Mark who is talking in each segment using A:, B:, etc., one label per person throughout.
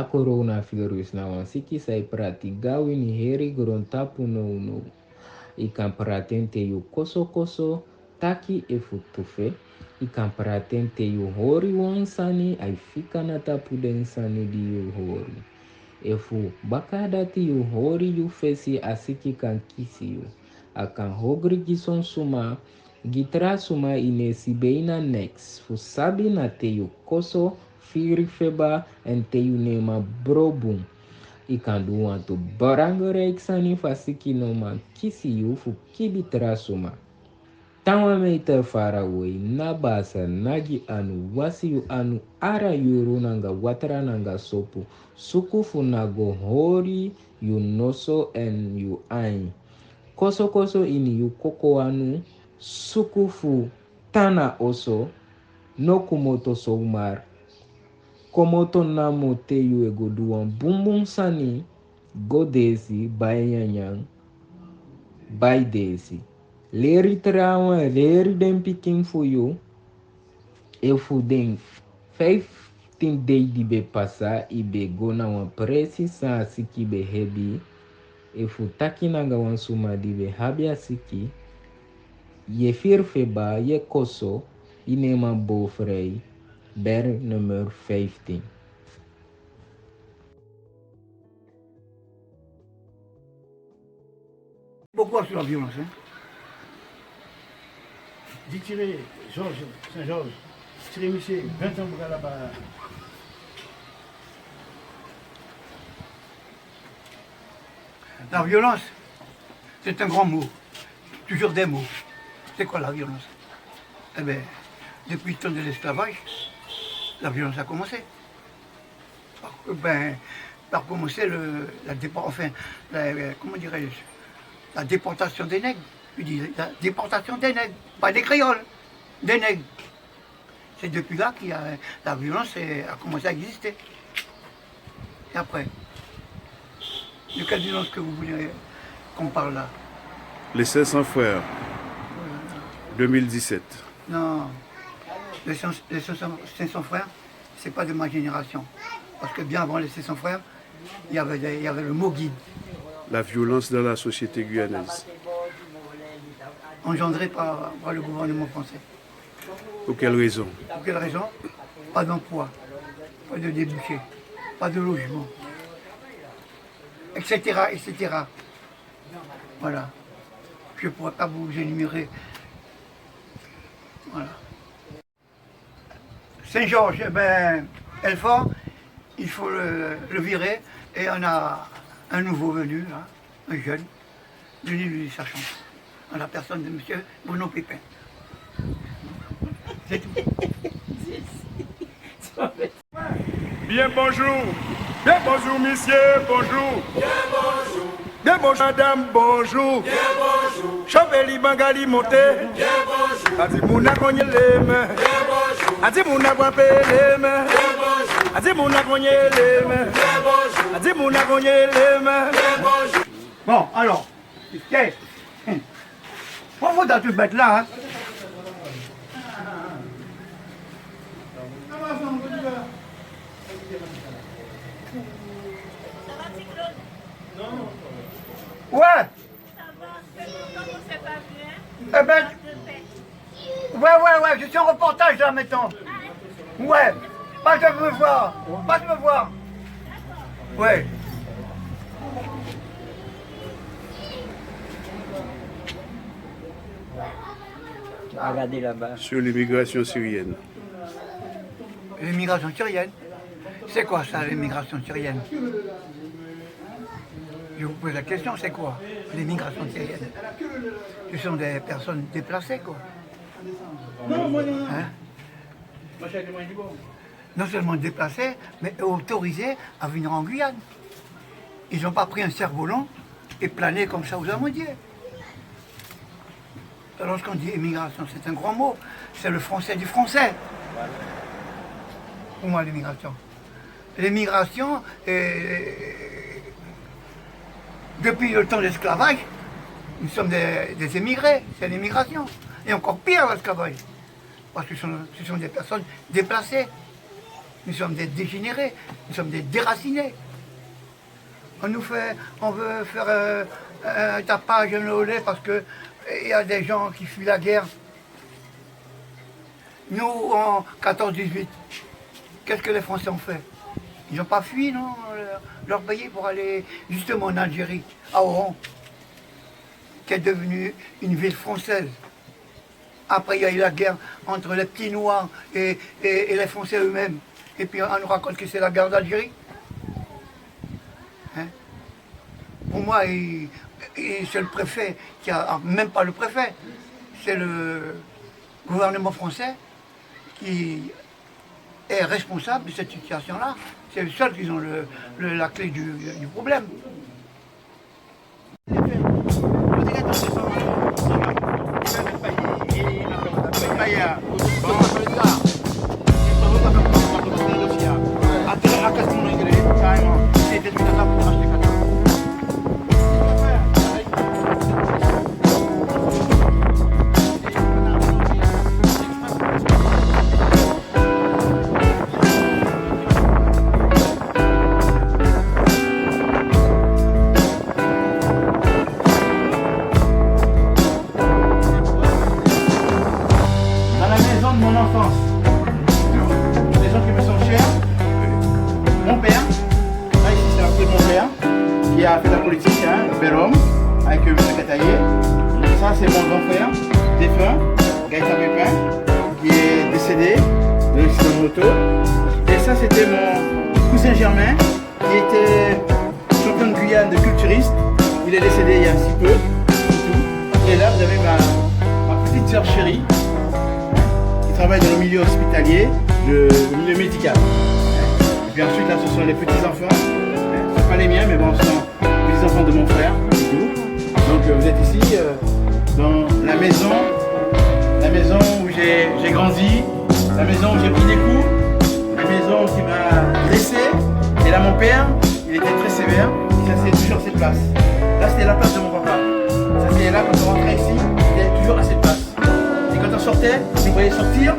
A: a coronavirus na wan siki sai prati gawi ni heri gron tapu no. Ikan pratente yu koso koso taki e futufe. Ikan pratente yu hori wan sani ai fika na tapu den sani di yu hori. Efu bakadati yu hori yu fesi asiki kan kisi yu. Akan hogri gison suma gitra suma inesi beina next. Fu sabi na te yu koso firi feba en te yu nema brobum. Ikan duan tu barangere iksani fasiki no man kisi yu fu kibi trasuma. Tawa meita faraway na basa nagi anu wasi yu anu ara yuru nanga watara nanga sopu. Sukufu nago hori yu noso en yu ain. Koso koso ini yu koko anu sukufu tana oso no kumoto soumar. Komoto namo te yu ego duan bumbum sani go desi bayanyang bay desi. Leri trauma leri den pikin fu yu. E fu den 15 day di be pasa ibe go na wan presi sa asiki be hebi. E fu taki nanga wan suma di be habi asiki. Ye firfeba ye koso inema bofrei. Ber nummer 15.
B: Pourquoi sur la violence J'ai tiré Georges, Saint-Georges, tiré monsieur 20 ans pour aller là-bas. La violence, c'est un grand mot. Toujours des mots. C'est quoi la violence? Eh bien, depuis le temps de l'esclavage, la violence a commencé. Par commencer comment dirais-je, la déportation des nègres. Je dis la déportation des nègres, pas des créoles, des nègres. C'est depuis là que la violence a commencé à exister. Et après, de quelle violence que vous voulez qu'on parle là?
C: Les 500 frères, 2017.
B: Non, les 500 frères, c'est pas de ma génération. Parce que bien avant les 500 frères, il y avait le mot guide.
C: La violence dans la société guyanaise.
B: Engendré par le gouvernement français.
C: Pour quelle raison?
B: Pour quelle raison? Pas d'emploi, pas de débouché, pas de logement, etc., etc. Voilà. Je ne pourrais pas vous énumérer. Voilà. Saint-Georges, Elfort, il faut le virer et on a un nouveau venu, là, un jeune, venu lui sa chance. En la personne de M. Bruno Pépin. C'est tout.
D: Bien bonjour, monsieur, bonjour. Bien bonjour. Bien bonjour, madame, bonjour. Bien bonjour. Chapeli Bangali monté. Bien bonjour. Adi mouna konye leme. Bien bonjour. Adi mouna kwape leme. Bien bonjour. Adi mouna konye leme. Bien bonjour. Adi mouna konye leme. Bien bonjour.
B: Bon, alors, qu'est-ce? Pourquoi dans toute bête là, hein? Ouais. Eh ben, ouais, je suis en reportage là maintenant. Ouais, passe me voir, passe me voir. Ouais.
E: Regardez là-bas.
C: Sur l'immigration syrienne.
B: L'immigration syrienne? C'est quoi ça, l'immigration syrienne? Je vous pose la question, c'est quoi l'immigration syrienne? Ce sont des personnes déplacées, quoi. Hein? Non seulement déplacées, mais autorisées à venir en Guyane. Ils n'ont pas pris un cerf-volant et plané comme ça aux amandiers. Lorsqu'on dit immigration, c'est un grand mot. C'est le français du français. Pour moi, l'immigration. L'immigration, depuis le temps de l'esclavage, nous sommes des émigrés. C'est l'immigration. Et encore pire, l'esclavage. Parce que ce sont des personnes déplacées. Nous sommes des dégénérés, nous sommes des déracinés. On veut faire un tapage, un olé parce qu'il y a des gens qui fuient la guerre. Nous, en 14-18, qu'est-ce que les Français ont fait? Ils n'ont pas fui, non, leur pays pour aller justement en Algérie, à Oran, qui est devenue une ville française. Après, il y a eu la guerre entre les petits noirs et les Français eux-mêmes. Et puis, on nous raconte que c'est la guerre d'Algérie. Hein? Pour moi, c'est le préfet, même pas le préfet, c'est le gouvernement français qui est responsable de cette situation-là. C'est le seul qui ont la clé du problème.
F: Mon enfance, les gens qui me sont chers, mon père, là ici c'est un peu mon père qui a fait la politique, hein, bel homme, avec M. Kataye. Ça c'est mon grand frère, défunt, Gaëtan Pépin, qui est décédé de l'accident de moto. Et ça c'était mon cousin Germain, qui était champion de Guyane de culturiste. Il est décédé il y a si peu, et là vous avez ma petite sœur chérie, travaille dans le milieu hospitalier, le milieu médical. Et puis ensuite là ce sont les petits-enfants, ce ne sont pas les miens mais bon ce sont les petits-enfants de mon frère et tout. Donc vous êtes ici dans la maison où j'ai grandi, la maison où j'ai pris des coups, la maison qui m'a dressé. Et là mon père, il était très sévère, il s'asseyait toujours à cette place. Là c'était la place de mon papa. Ça c'est là quand on rentrait ici, il était toujours à cette place. Quand on sortait, tu voyais sortir,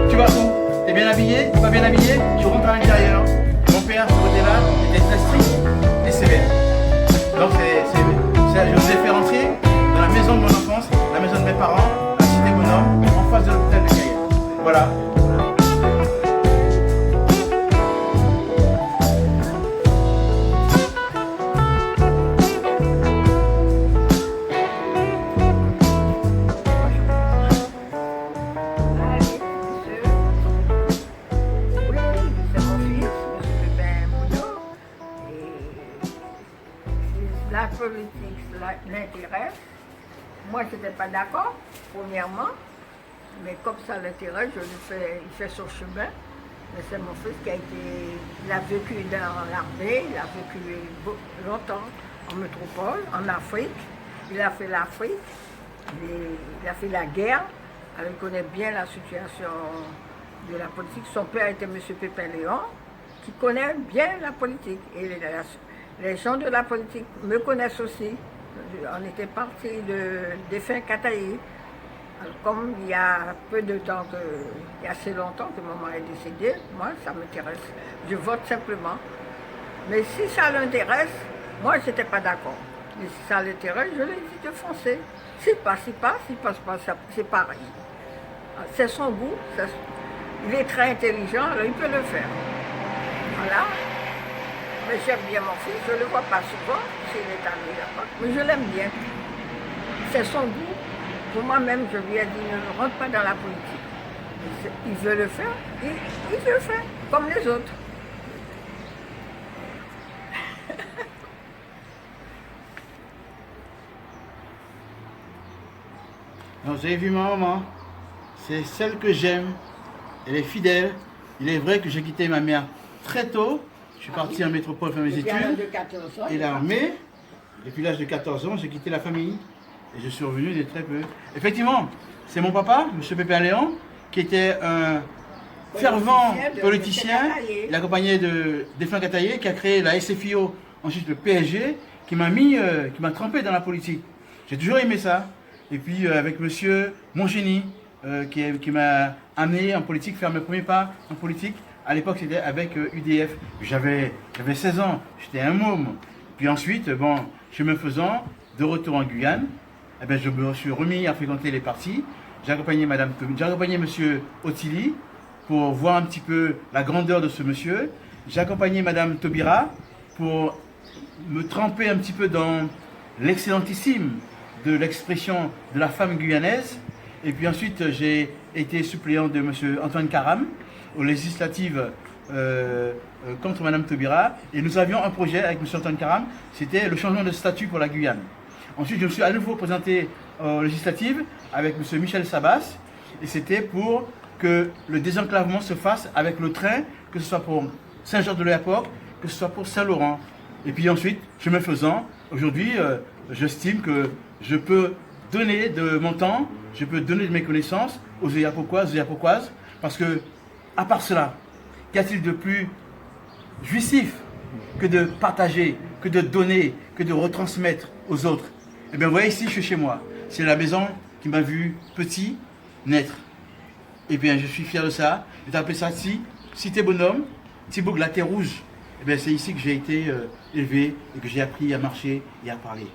F: tu vas où? Tu es bien habillé? Tu pas bien habillé? Tu rentres à l'intérieur. Mon père, ce côté-là, était très strict et sévère. Donc je vous ai fait rentrer dans la maison de mon enfance, la maison de mes parents, à Cité Bonhomme, en face de l'hôpital de Cayenne. Voilà.
G: La politique l'intéresse. Moi, je n'étais pas d'accord, premièrement, mais comme ça l'intéresse, il fait son chemin. Mais c'est mon fils il a vécu dans l'armée, il a vécu longtemps en métropole, en Afrique. Il a fait l'Afrique, il a fait la guerre. Alors, il connaît bien la situation de la politique. Son père était M. Pépin Léon, qui connaît bien la politique. Et les gens de la politique me connaissent aussi. On était parti de défunt Kataye. Comme il y a peu de temps, il y a assez longtemps que maman est décédée, moi ça m'intéresse. Je vote simplement. Mais si ça l'intéresse, moi je n'étais pas d'accord. Mais si ça l'intéresse, je lui dis de foncer. S'il passe, il passe, s'il passe pas, c'est pareil. C'est son goût, il est très intelligent, alors il peut le faire. Voilà. Mais j'aime bien mon fils, je ne le vois pas souvent, s'il est à New York, mais je l'aime bien. C'est son goût. Pour moi-même, je lui ai dit, ne rentre pas dans la politique. Il veut le faire, il le fait, comme les autres.
F: Alors, vous avez vu ma maman, c'est celle que j'aime, elle est fidèle. Il est vrai que j'ai quitté ma mère très tôt. Je suis parti en métropole faire mes études et l'armée. Depuis l'âge de 14 ans, j'ai quitté la famille et je suis revenu de très peu. Effectivement, c'est mon papa, M. Pépin Léon, qui était un fervent politicien. Il accompagnait de défunt Kataye, qui a créé la SFIO, ensuite le PSG, qui m'a trempé dans la politique. J'ai toujours aimé ça. Et puis avec M. Mongénie, qui m'a amené en politique, faire mes premiers pas en politique, À l'époque, c'était avec UDF. J'avais 16 ans, j'étais un môme. Puis ensuite, bon, chemin faisant, de retour en Guyane, eh ben, je me suis remis à fréquenter les partis. J'ai accompagné monsieur Otili pour voir un petit peu la grandeur de ce monsieur. J'ai accompagné madame Taubira pour me tremper un petit peu dans l'excellentissime de l'expression de la femme guyanaise. Et puis ensuite, j'ai été suppléant de monsieur Antoine Karam aux législatives contre madame Taubira. Et nous avions un projet avec monsieur Antoine Karam, c'était le changement de statut pour la Guyane. Ensuite, je me suis à nouveau présenté aux législatives avec M. Michel Sabas, et c'était pour que le désenclavement se fasse avec le train, que ce soit pour Saint-Georges-de-l'Oyapock, que ce soit pour Saint-Laurent. Et puis ensuite, chemin faisant, aujourd'hui, j'estime que je peux donner de mon temps, je peux donner de mes connaissances aux Oyapocoises, parce que, à part cela, qu'y a-t-il de plus jouissif que de partager, que de donner, que de retransmettre aux autres? Eh bien, vous voyez, ici, je suis chez moi. C'est la maison qui m'a vu petit naître. Eh bien, je suis fier de ça. J'ai appelé ça Cité Bonhomme, Thibaut la Terre Rouge. Eh bien, c'est ici que j'ai été élevé et que j'ai appris à marcher et à parler.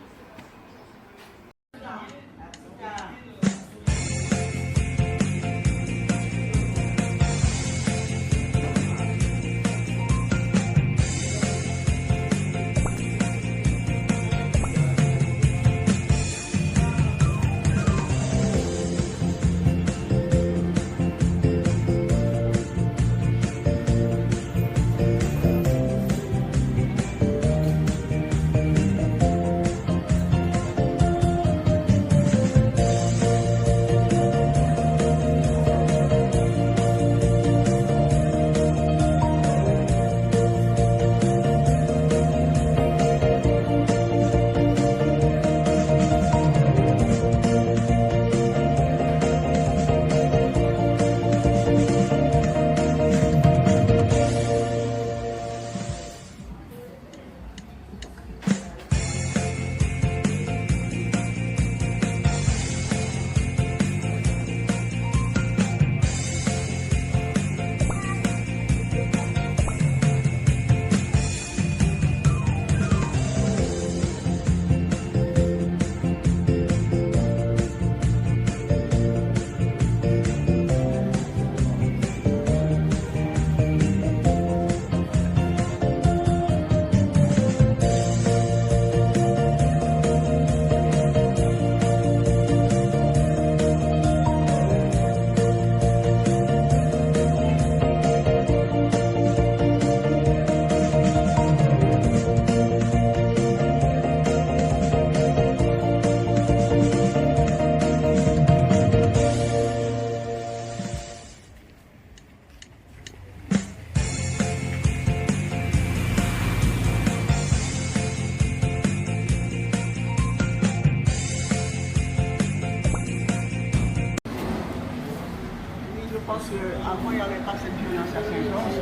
H: Avant, il n'y avait pas cette violence à Saint-Georges,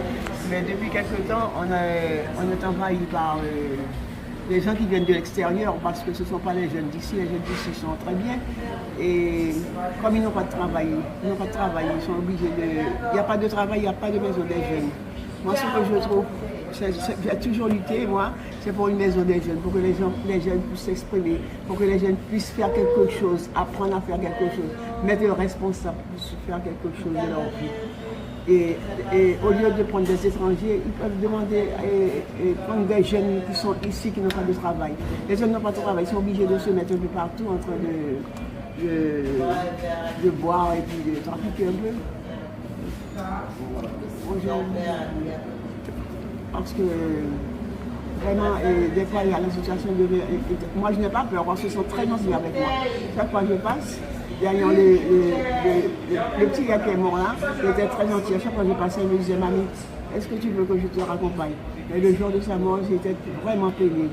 H: mais depuis quelque temps, on est envahi par les gens qui viennent de l'extérieur, parce que ce ne sont pas les jeunes d'ici. Les jeunes d'ici sont très bien. Et comme ils n'ont pas de travail, ils sont obligés de... Il n'y a pas de travail, il n'y a pas de maison des jeunes. Moi, ce que je trouve, j'ai toujours lutté, moi, c'est pour une maison des jeunes, pour que les jeunes puissent s'exprimer, pour que les jeunes puissent faire quelque chose, apprendre à faire quelque chose, mettre le responsable pour faire quelque chose de leur vie. Et au lieu de prendre des étrangers, ils peuvent demander et prendre des jeunes qui sont ici, qui n'ont pas de travail. Les jeunes n'ont pas de travail, ils sont obligés de se mettre un peu partout en train de boire et puis de trafiquer un peu. Parce que vraiment, des fois, il y a l'association de... Moi, je n'ai pas peur, parce qu'ils sont très gentils avec moi. Chaque fois que je passe, derrière le petit gars qui est mort là, il était très gentil. À chaque fois que je passais, il me disait, mamie, est-ce que tu veux que je te raccompagne? Mais le jour de sa mort, j'étais vraiment peiné.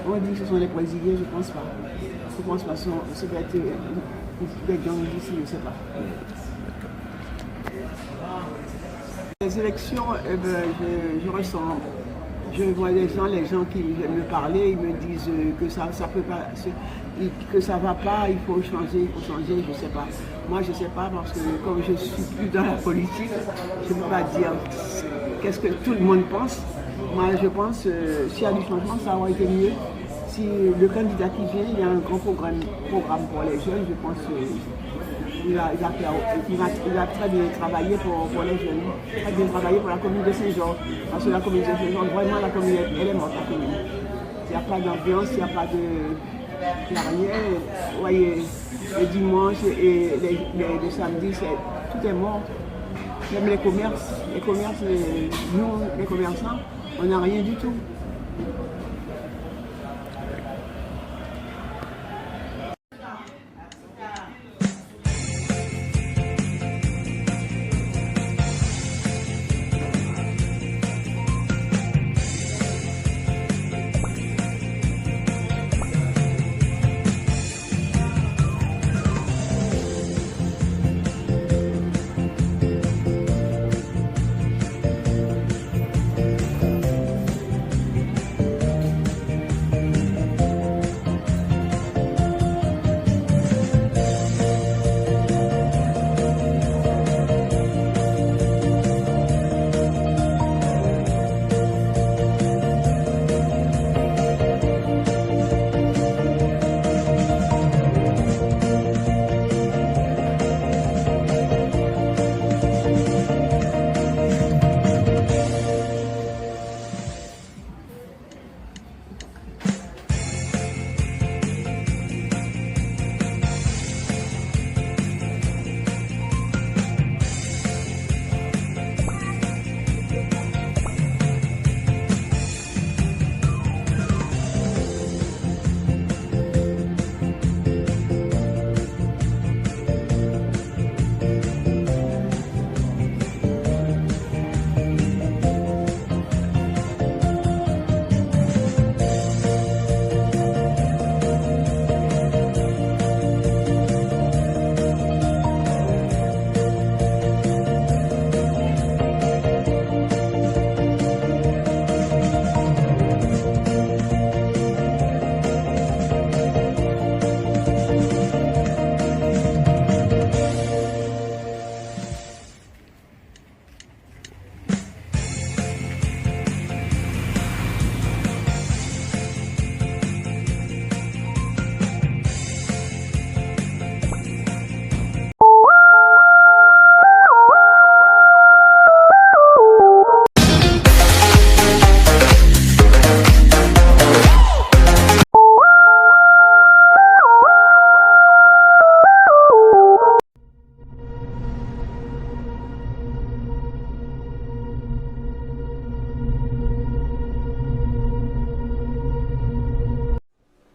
H: On dit que ce sont les brésiliens, je ne pense pas. Je ne pense pas, c'est peut-être des gens d'ici, je ne sais pas. Les élections, je ressens, je vois les gens qui viennent me parler, ils me disent que ça peut pas, que ça ne va pas, il faut changer, je ne sais pas. Moi, je ne sais pas parce que comme je ne suis plus dans la politique, je ne peux pas dire qu'est-ce que tout le monde pense. Moi, je pense s'il y a du changement, ça aurait été mieux. Si le candidat qui vient, il y a un grand programme pour les jeunes, je pense qu'il va très bien travailler pour les jeunes, très bien travailler pour la commune de Saint-Georges. Parce que la commune de Saint-Georges, vraiment, la commune, elle est morte, la commune. Il n'y a pas d'ambiance, il n'y a pas de... Il n'y a rien. Vous voyez, le dimanche et le samedi, tout est mort. Même les commerces, nous, les commerçants, on n'a rien du tout.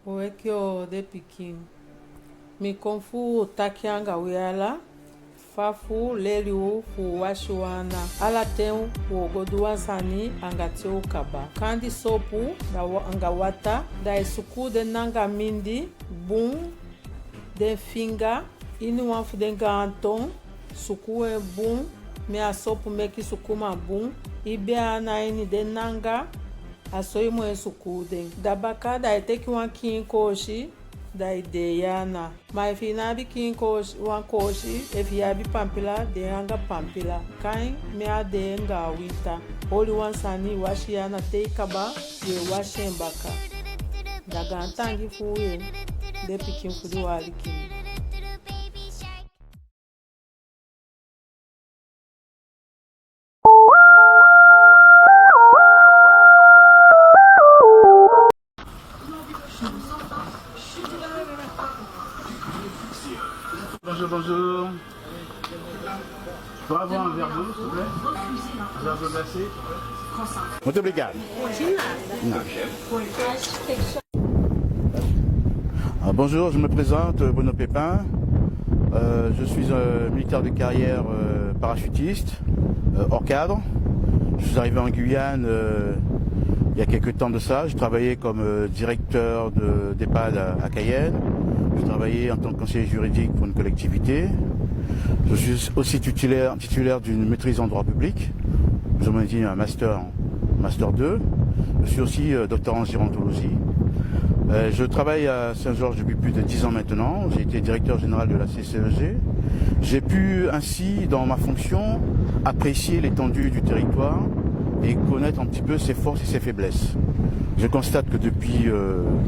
I: Wekyo de pikin. Mi konfu takianga wiala. Fafu leliu fu washuana. Ala teu wogoduwa sani angateu kaba. Kandi sopu da angawata. Da isuku de nanga mindi. Bum. De finga. Inu wanfu de ganton. Suku e bum. Me a sopu meki sukuma bum. Ibe ana ini de nanga. Asoi mo esukuden. Da bakada eteki wan kin koshi da ideyana. Ma ifinabi kin koshi wan koshi efiabi pampila de anga pampila. Kain me ade nga wita. Oli wan sani washiana teikaba ye washembaka. Da gantangi fuye de pikin fudi waliki.
F: Bonjour. Je peux avoir un verre d'eau, s'il vous plaît? Un verre d'eau glacée? Muito obrigado. Bonjour, je me présente, Bruno Pépin. Je suis militaire de carrière parachutiste, hors cadre. Je suis arrivé en Guyane il y a quelques temps de ça. J'ai travaillé comme directeur d'EHPAD à Cayenne. J'ai travaillé en tant que conseiller juridique pour une collectivité. Je suis aussi titulaire d'une maîtrise en droit public. Nous avons dit un master 2. Je suis aussi docteur en gérontologie. Je travaille à Saint-Georges depuis plus de 10 ans maintenant. J'ai été directeur général de la CCEG. J'ai pu ainsi, dans ma fonction, apprécier l'étendue du territoire et connaître un petit peu ses forces et ses faiblesses. Je constate que depuis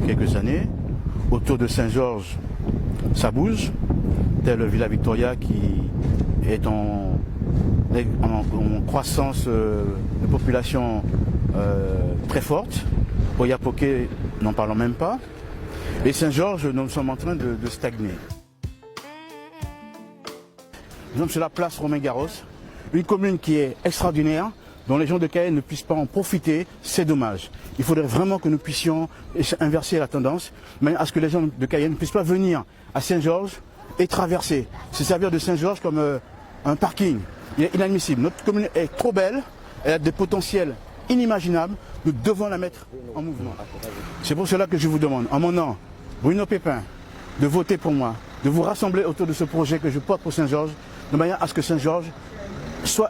F: quelques années, autour de Saint-Georges, ça bouge, tel Villa Victoria qui est en croissance de population très forte. Oyapoké, n'en parlons même pas. Et Saint-Georges, nous sommes en train de stagner. Nous sommes sur la place Romain-Garros, une commune qui est extraordinaire, dont les gens de Cayenne ne puissent pas en profiter, c'est dommage. Il faudrait vraiment que nous puissions inverser la tendance, mais à ce que les gens de Cayenne ne puissent pas venir à Saint-Georges et traverser, se servir de Saint-Georges comme un parking. Il est inadmissible. Notre commune est trop belle, elle a des potentiels inimaginables, nous devons la mettre en mouvement. C'est pour cela que je vous demande, en mon nom, Bruno Pépin, de voter pour moi, de vous rassembler autour de ce projet que je porte pour Saint-Georges, de manière à ce que Saint-Georges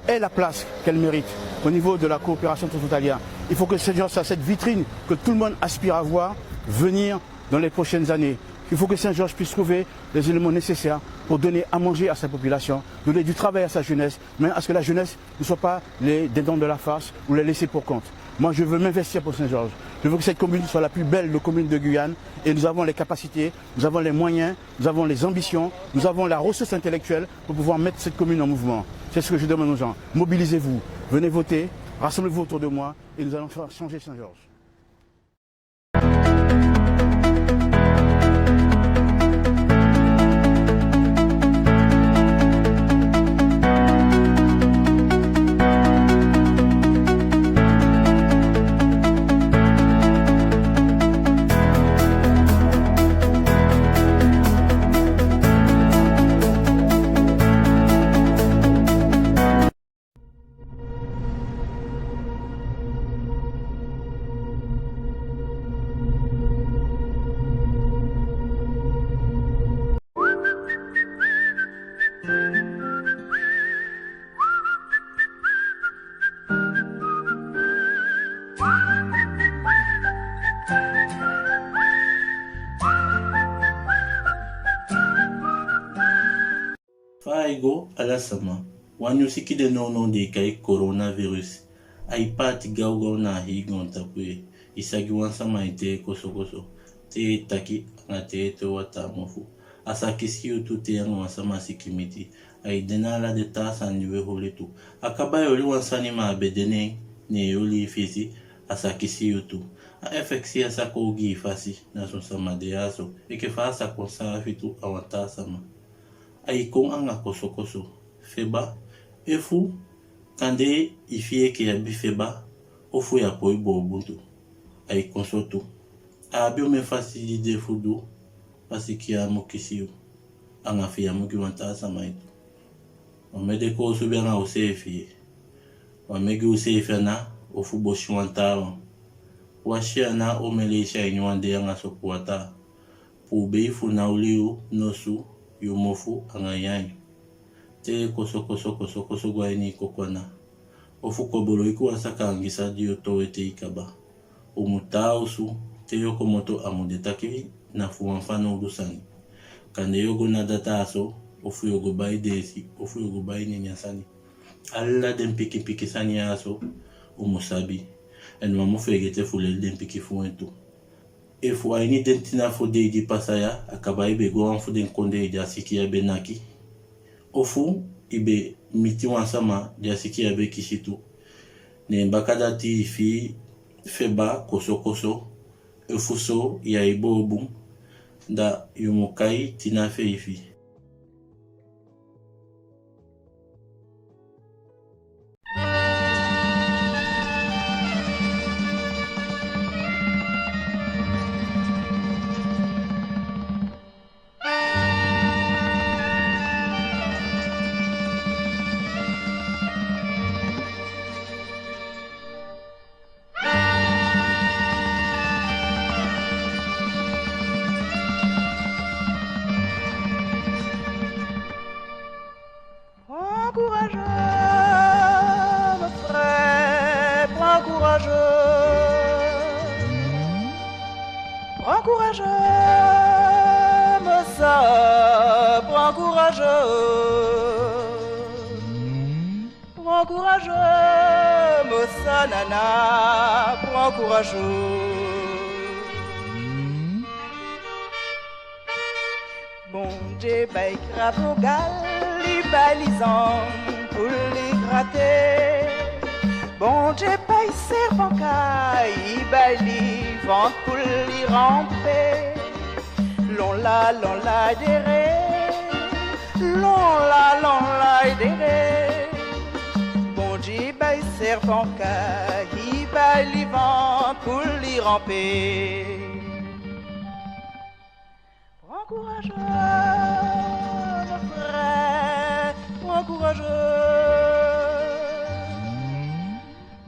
F: ait la place qu'elle mérite au niveau de la coopération transfrontalière. Il faut que Saint-Georges soit cette vitrine que tout le monde aspire à voir venir dans les prochaines années. Il faut que Saint-Georges puisse trouver les éléments nécessaires pour donner à manger à sa population, donner du travail à sa jeunesse, mais à ce que la jeunesse ne soit pas des dents de la farce ou les laisser pour compte. Moi, je veux m'investir pour Saint-Georges. Je veux que cette commune soit la plus belle des communes de Guyane et nous avons les capacités, nous avons les moyens, nous avons les ambitions, nous avons la ressource intellectuelle pour pouvoir mettre cette commune en mouvement. C'est ce que je demande aux gens. Mobilisez-vous, venez voter, rassemblez-vous autour de moi et nous allons faire changer Saint-Georges.
J: Faigo alasama wanyusiki de nono de kai coronavirus aipati gaugo na higon tapue isagi wansama ite kosokoso te taki ngate to watamofu asakisi utute yang wansama sikimiti ai denala de tasa niwe holetu akaba yoli wansani ma bedene ne yoli fisi asakisi utu a efeksi asakogi fasi na sonsama de aso eke fasa konsa fitu awatasama aikon anga kosokoso feba efu kande ifie ke yabi feba ofu ya poibo ubuntu aikon soto abio me facilite fudu pasiki ya mokisiu anga fia muki wanta samaitu omede ko subanga osefi omegi osefi na ofu boshwanta washiana omelisha inwande anga sokuata pubeifu na uliu nosu yumofu angayanyu te koso gwaini kokona ofu kobolo iku asaka angisa dio toete ikaba umutausu te yoko moto amudetaki na fuanfano udusani kande yogo na dataso ofu yogo bai desi ofu yogo bai ninyasani alla den piki sani aso umusabi en mamu fegete fulel den piki fuentu efu aini dentina fode di pasaya akaba ibe go anfu den konde ja siki abe naki ofu ibe miti wansama ja siki abe kishitu ne bakadati fi feba koso efu so ya ibobu da yumukai tina feifi
K: prends courageux, Mossanana, prends courageux. Bon Dieu, bail crapogal, les balisants pour les gratter. Bon Dieu, bail serpent caille, bail vente pour les ramper. L'on la deré, l'on la deré. Bon Dieu, bail serpent caille, bail vente pour les ramper. Prends courageux, mon frère, prends courageux.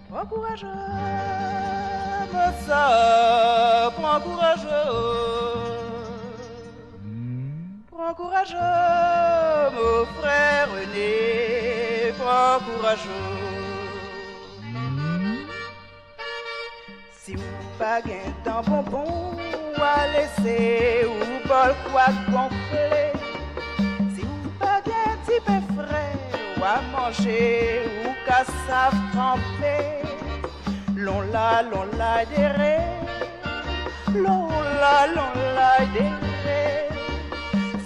K: Prends courageux, ma sœur, prends courageux. Prends courageux, mon frère René, prends courageux. Si vous pas gain d'un bonbon, ou à laisser, ou bol quoi gonfler. Si vous pas gain petit peu frais, ou à manger, ou qu'à savent tremper. L'on la deré, l'on la deré.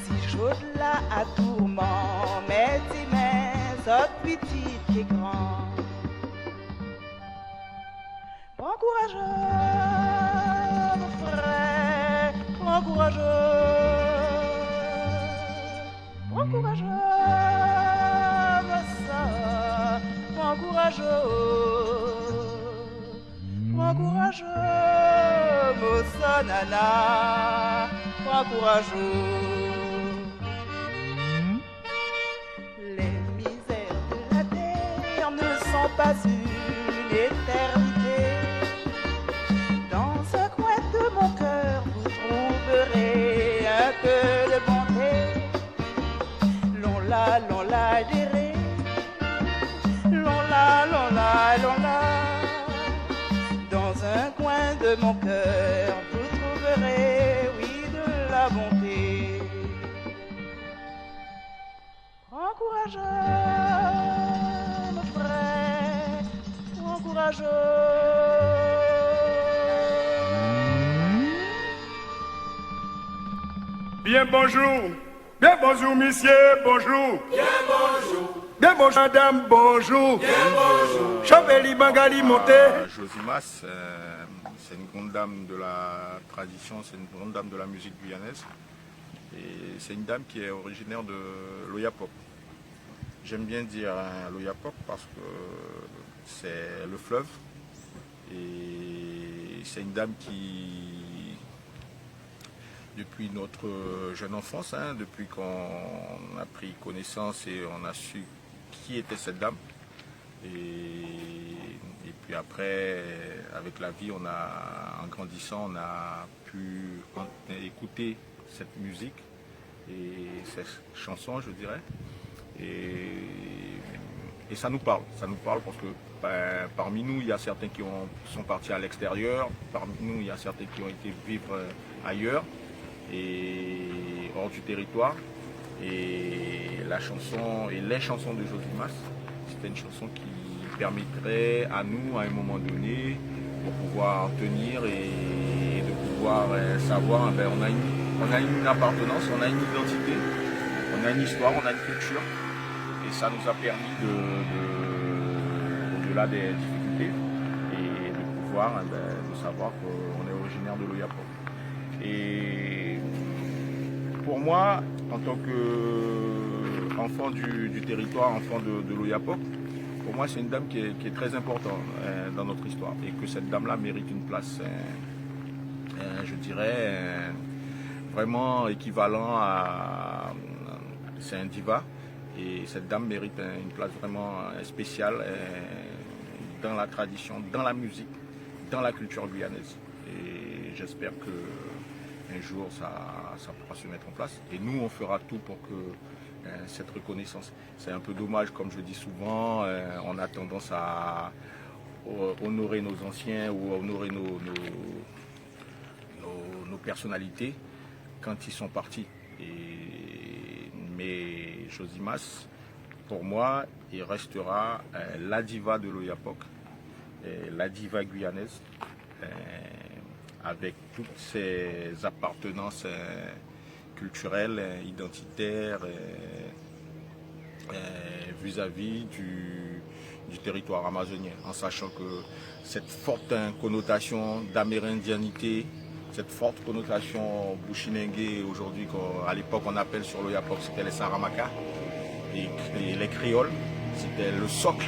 K: Si j'ose là à tourment, mais si mes autres petites qui grand. Prends courageux, mon frère, prends courageux. Prends courageux, ma sœur, prends courageux. Prends courageux, Mossanana, prends courageux. Les misères de la terre ne sont pas une éternité. Dans un coin de mon cœur, vous trouverez un peu de bonté. L'on la deré, l'on la. Dans un coin de mon cœur, vous trouverez, oui, de la bonté. Prends courageux, mon frère, prends courageux.
D: Bien bonjour messieurs, bonjour.
L: Bien bonjour.
D: Bien bonjour madame, bonjour.
L: Bien bonjour.
D: Chambeli Bangali Monté.
M: Josimas, c'est une grande dame de la tradition, c'est une grande dame de la musique guyanaise. Et c'est une dame qui est originaire de l'Oyapok. J'aime bien dire l'Oyapok parce que c'est le fleuve. Et c'est une dame qui, depuis notre jeune enfance, depuis qu'on a pris connaissance et on a su qui était cette dame. Et puis après, avec la vie, en grandissant, on a pu écouter cette musique et ces chansons, je dirais. Et ça nous parle parce que parmi nous, il y a certains qui sont partis à l'extérieur, parmi nous, il y a certains qui ont été vivre ailleurs et hors du territoire. Et la chanson et les chansons de Josimas, c'était une chanson qui permettrait à nous, à un moment donné, de pouvoir tenir et de pouvoir savoir, on a une appartenance, on a une identité, on a une histoire, on a une culture. Et ça nous a permis au-delà des difficultés, et de pouvoir de savoir qu'on est originaire de l'Oyapok. Et pour moi, en tant qu'enfant du territoire, enfant de l'Oyapok, pour moi c'est une dame qui est très importante dans notre histoire et que cette dame-là mérite une place, je dirais, vraiment équivalent à... C'est un diva et cette dame mérite une place vraiment spéciale dans la tradition, dans la musique, dans la culture guyanaise. Et j'espère qu'un jour ça pourra se mettre en place. Et nous, on fera tout pour que cette reconnaissance. C'est un peu dommage, comme je dis souvent, on a tendance à honorer nos anciens ou à honorer nos personnalités quand ils sont partis. Mais Josimas, pour moi, il restera la diva de l'Oyapock, la diva guyanaise, avec toutes ses appartenances culturelles, identitaires, vis-à-vis du territoire amazonien, en sachant que cette forte connotation d'amérindianité, cette forte connotation bushinengue, aujourd'hui qu'à l'époque on appelle sur l'Oyapock, c'était les Saramaka, et les créoles, c'était le socle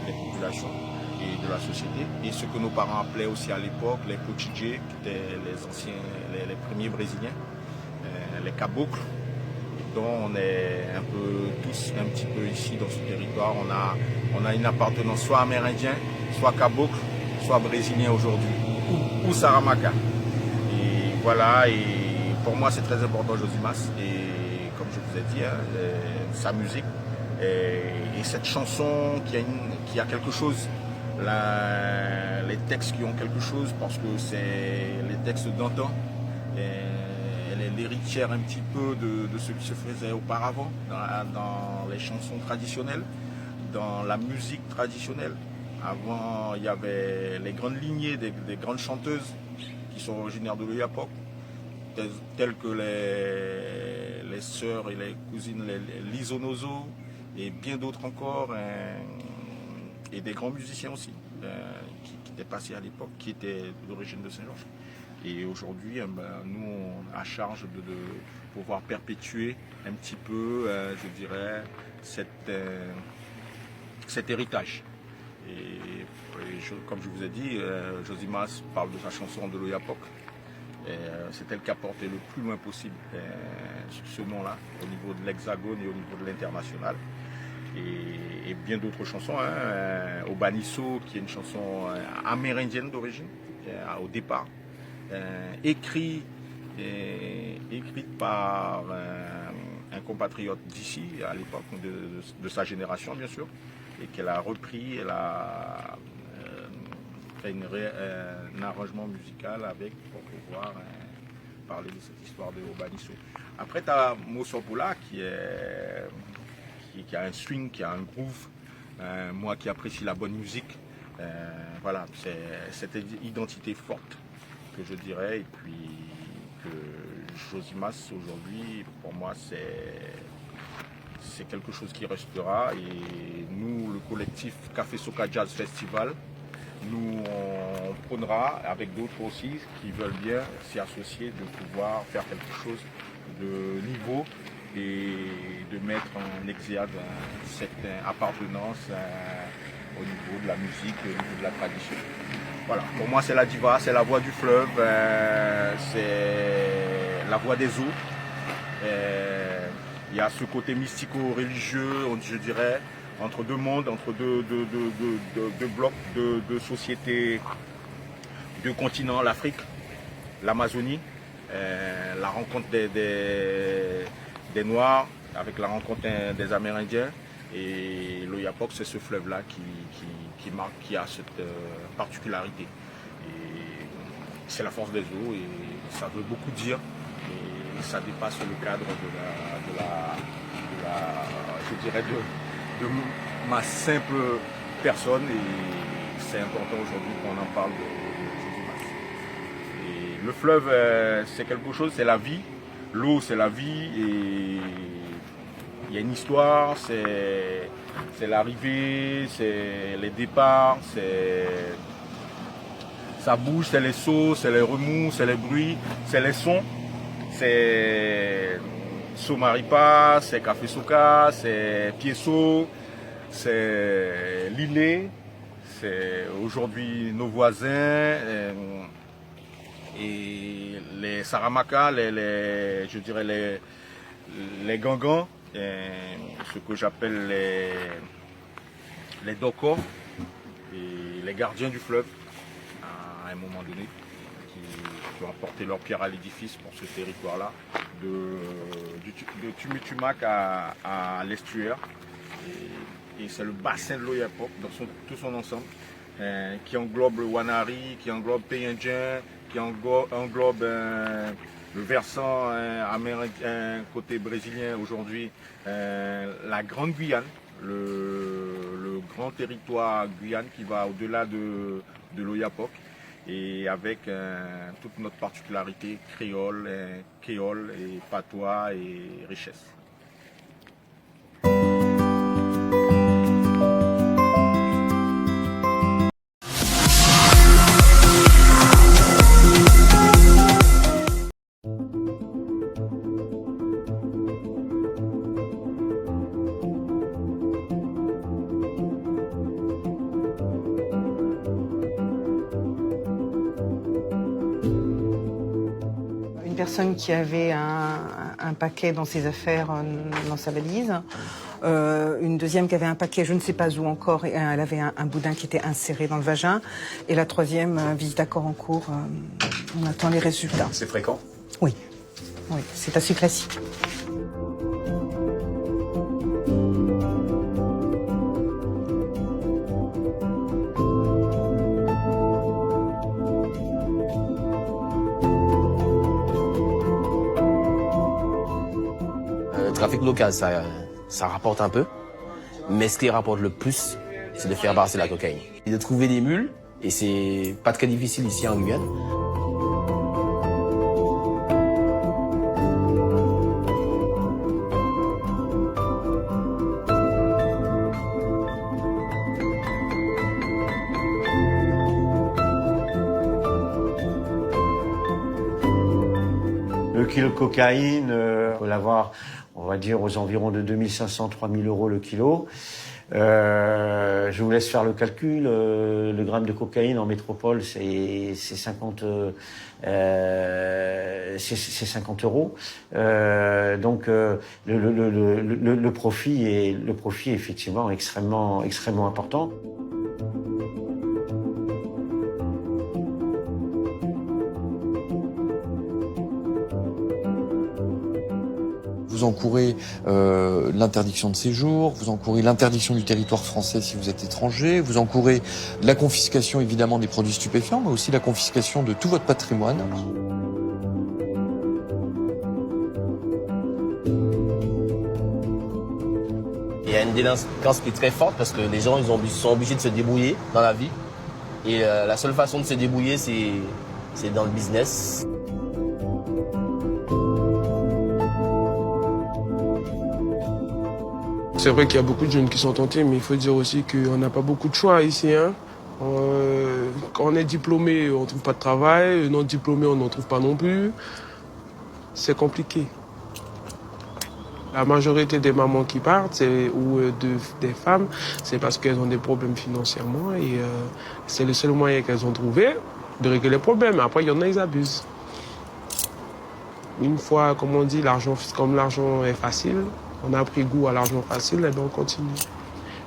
M: des populations et de la société. Et ce que nos parents appelaient aussi à l'époque les Pochidjé, qui étaient les premiers Brésiliens, les cabocles, dont on est un peu tous un petit peu ici dans ce territoire. On a une appartenance soit amérindien, soit cabocle, soit brésilien aujourd'hui, ou Saramaka. Et voilà, et pour moi c'est très important Josimas, et comme je vous ai dit, sa musique et cette chanson qui a quelque chose, les textes qui ont quelque chose, parce que c'est les textes d'antan. Elle est l'héritière un petit peu de ce qui se faisait auparavant dans les chansons traditionnelles, dans la musique traditionnelle. Avant, il y avait les grandes lignées des grandes chanteuses qui sont originaires de l'Oyapock, telles que les sœurs et les cousines, les Lisonozo et bien d'autres encore, et des grands musiciens aussi qui étaient passés à l'époque, qui étaient d'origine de Saint-Georges. Et aujourd'hui, nous, on a à charge de pouvoir perpétuer un petit peu, je dirais, cet héritage. Et comme je vous ai dit, Josimas parle de sa chanson de l'Oyapock. C'est elle qui a porté le plus loin possible ce nom-là, au niveau de l'Hexagone et au niveau de l'international. Et bien d'autres chansons, Obaniso, qui est une chanson amérindienne d'origine, au départ. Écrite par un compatriote d'ici, à l'époque de sa génération bien sûr, et qu'elle a repris, elle a fait un arrangement musical avec pour pouvoir parler de cette histoire de Obaniso. Après tu as Mosopula qui a un swing, qui a un groove, moi qui apprécie la bonne musique, voilà, c'est cette identité forte que je dirais, et puis que Josimas aujourd'hui, pour moi, c'est quelque chose qui restera. Et nous, le collectif Café Soca Jazz Festival, nous on prônera avec d'autres aussi qui veulent bien s'y associer, de pouvoir faire quelque chose de niveau et de mettre en exergue cette appartenance au niveau de la musique, au niveau de la tradition. Voilà, pour moi c'est la diva, c'est la voix du fleuve, c'est la voix des eaux. Il y a ce côté mystico-religieux, je dirais, entre deux mondes, entre deux blocs, deux sociétés, deux continents, l'Afrique, l'Amazonie, la rencontre des Noirs avec la rencontre des Amérindiens. Et l'Oyapock, c'est ce fleuve-là qui a cette particularité. Et c'est la force des eaux et ça veut beaucoup dire. Et ça dépasse le cadre je dirais, de ma simple personne. Et c'est important aujourd'hui qu'on en parle de Josimas. Et le fleuve, c'est quelque chose, c'est la vie. L'eau, c'est la vie. Et il y a une histoire, c'est l'arrivée, c'est les départs, ça bouge, c'est les sauts, c'est les remous, c'est les bruits, c'est les sons. C'est Somaripa, c'est Café Soca, c'est Pieso, c'est Lilé, c'est aujourd'hui nos voisins, et les Saramaka, je dirais les Gangans. Ce que j'appelle les Doko, et les gardiens du fleuve, à un moment donné, qui ont apporté leur pierre à l'édifice pour ce territoire-là, de Tumitumac à l'estuaire. Et c'est le bassin de l'Oyapock dans tout son ensemble, qui englobe le Wanari, qui englobe Peyindien, qui englobe le versant américain, côté brésilien aujourd'hui, la Grande Guyane, le grand territoire Guyane qui va au-delà de l'Oyapock, et avec toute notre particularité créole, créole et patois et richesse.
N: Personne qui avait un paquet dans ses affaires, dans sa valise. Une deuxième qui avait un paquet, je ne sais pas où encore, et elle avait un boudin qui était inséré dans le vagin. Et la troisième, visite à corps en cours, on attend les résultats.
O: C'est fréquent?
N: Oui, oui, c'est assez classique.
O: Le trafic local, ça rapporte un peu, mais ce qui rapporte le plus, c'est de faire passer la cocaïne. Et de trouver des mules, et c'est pas très difficile ici en Guyane.
P: Le kilo de cocaïne, on peut l'avoir, on va dire, aux environs de 2500-3000 euros le kilo. Je vous laisse faire le calcul. Le gramme de cocaïne en métropole, c'est 50 euros. Donc le profit est effectivement extrêmement important.
Q: Vous encourez l'interdiction de séjour, vous encourez l'interdiction du territoire français si vous êtes étranger, vous encourez la confiscation évidemment des produits stupéfiants, mais aussi la confiscation de tout votre patrimoine.
O: Il y a une délinquance qui est très forte parce que les gens sont obligés de se débrouiller dans la vie. Et la seule façon de se débrouiller, c'est dans le business.
R: C'est vrai qu'il y a beaucoup de jeunes qui sont tentés, mais il faut dire aussi qu'on n'a pas beaucoup de choix ici. Hein. Quand on est diplômé, on ne trouve pas de travail. Non diplômé, on n'en trouve pas non plus. C'est compliqué. La majorité des mamans qui partent, ou des femmes, c'est parce qu'elles ont des problèmes financièrement. Et c'est le seul moyen qu'elles ont trouvé de régler les problèmes. Après, il y en a, ils abusent. Une fois, comme on dit, comme l'argent est facile, on a pris goût à l'argent facile, et bien on continue.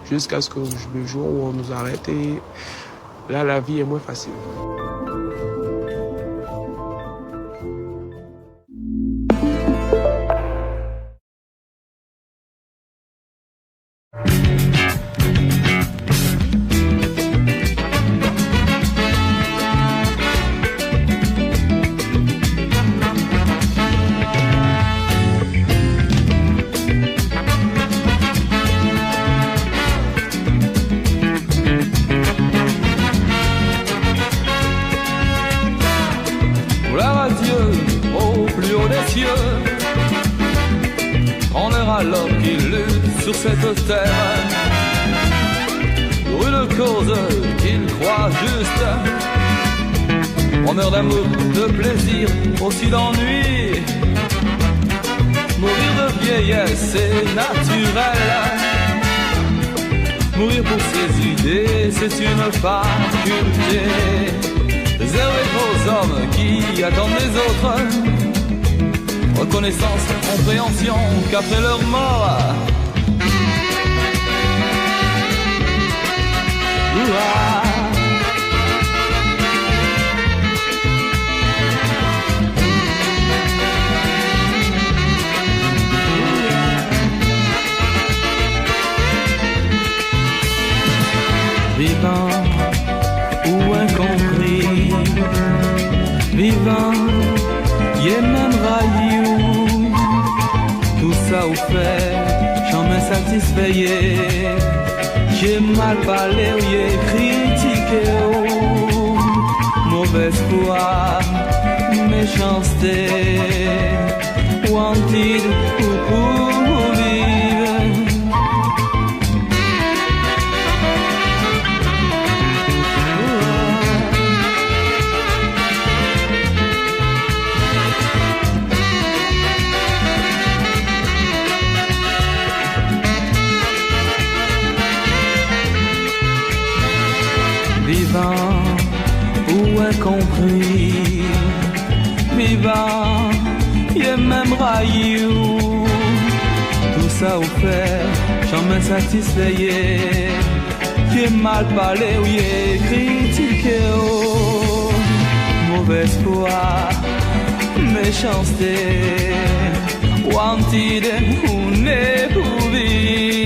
R: Jusqu'à ce que le jour où on nous arrête, et là, la vie est moins facile.
S: Alors qu'il lutte sur cette terre pour une cause qu'il croit juste. On meurt d'amour, de plaisir, aussi d'ennui. Mourir de vieillesse, c'est naturel. Mourir pour ses idées, c'est une faculté réservée aux hommes qui attendent les autres. Reconnaissance, compréhension qu'après leur mort, vivant ou incompris, vivant, y est même ça ou fait, j'en me satisfait. J'ai mal parlé ou j'ai critiqué, mauvaise foi, méchanceté, wanted pour vivre. Vivant, où est compris, vivant, y'a même raillou. Tout ça au fait, j'en me satisfait. J'ai mal parlé ou j'ai critiqué, oh, mauvaise foi, méchanceté, wanted ou n'est pour vivre.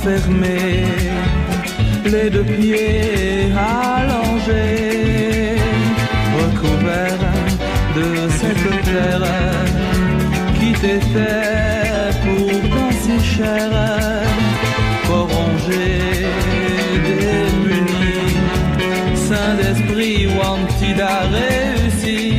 S: enfermé, les deux pieds allongés, recouverts de cette terre qui t'était pourtant si chère, corrongés, démunis, saint d'esprit, Wantida réussi,